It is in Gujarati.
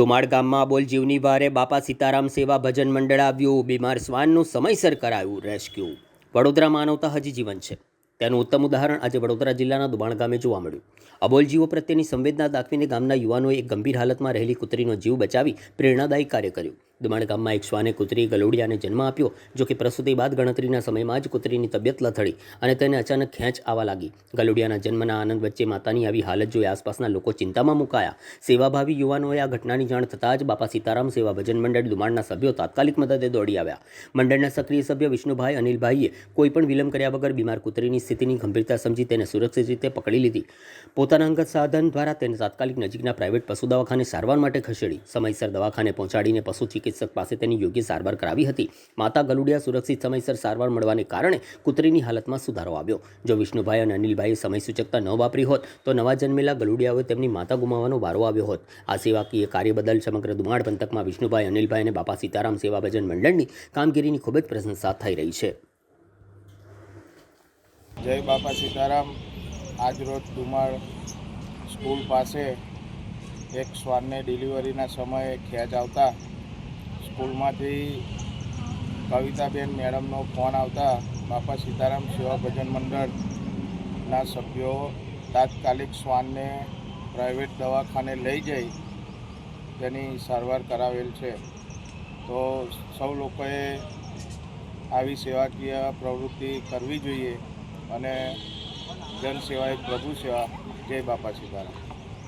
દોમાડ ગામમાં બોલ જીવની વારે બાપા સીતારામ સેવા ભજન મંડળ આવ્યું. બીમાર શ્વાનનું સમયસર કરાયું રેસ્ક્યુ. વડોદરા માનવતા હજી જીવન છે તેનું ઉત્તમ ઉદાહરણ આજે વડોદરા જિલ્લાના દોમાડ ગામે જોવા મળ્યું. અબોલ જીવો પ્રત્યેની સંવેદના દાખવીને ગામના યુવાનોએ એક ગંભીર હાલતમાં રહેલી કૂતરીનો જીવ બચાવી પ્રેરણાદાયી કાર્ય કર્યું. દોમાડ ગામમાં એક શ્વાને કૂતરી ગલુડિયાને જન્મ આપ્યો. જો કે પ્રસૂતિ બાદ ગણતરીના સમયમાં જ કૂતરીની તબિયત લથડી અને તેને અચાનક ખેંચ આવવા લાગી. ગલુડિયાના જન્મના આનંદ વચ્ચે માતાની આવી હાલત જોઈ આસપાસના લોકો ચિંતામાં મુકાયા. સેવાભાવી યુવાનોએ આ ઘટનાની જાણ થતાં જ બાપા સીતારામ સેવા ભજન મંડળ દોમાડના સભ્યો તાત્કાલિક મદદે દોડી આવ્યા. મંડળના સક્રિય સભ્ય વિષ્ણુભાઈ અનિલભાઈએ કોઈપણ વિલંબ કર્યા વગર બીમાર કૂતરીની સ્થિતિની ગંભીરતા સમજી તેને સુરક્ષિત રીતે પકડી લીધી. પોતાના અંગત સાધન દ્વારા તેને તાત્કાલિક નજીકના પ્રાઇવેટ પશુ દવાખાને સારવાર માટે ખસેડી. સમયસર દવાખાને પહોંચાડીને પશુ ચિકિત્સક પાસે તેની યોગ્ય સારવાર કરાવી હતી. માતા ગલુડિયા સુરક્ષિત સમયસર સારવાર મળવાને કારણે કૂતરીની હાલતમાં સુધારો આવ્યો. જો વિષ્ણુભાઈ અને અનિલભાઈએ સમય સૂચકતા ન વાપરી હોત તો નવા જન્મેલા ગલુડિયાઓએ તેમની માતા ગુમાવવાનો વારો આવ્યો હોત. આ સેવાકીય કાર્ય બદલ સમગ્ર દોમાડ પંથકમાં વિષ્ણુભાઈ, અનિલભાઈ અને બાપા સીતારામ સેવા ભજન મંડળની કામગીરીની ખૂબ જ પ્રશંસા થઈ રહી છે. જય બાપા સીતારામ. આજરોજ દોમાડ સ્કૂલ પાસે એક શ્વાનને ડિલિવરીના સમયે ખેંચ આવતા સ્કૂલમાંથી કવિતાબેન મેડમનો ફોન આવતા બાપા સીતારામ સેવા ભજન મંડળના સભ્યો તાત્કાલિક શ્વાનને પ્રાઇવેટ દવાખાને લઈ જઈ તેની સારવાર કરાવેલ છે. તો સૌ લોકોએ આવી સેવાકીય પ્રવૃત્તિ કરવી જોઈએ અને જનસેવા એ પ્રભુ સેવા. જય બાપા સીતારામ.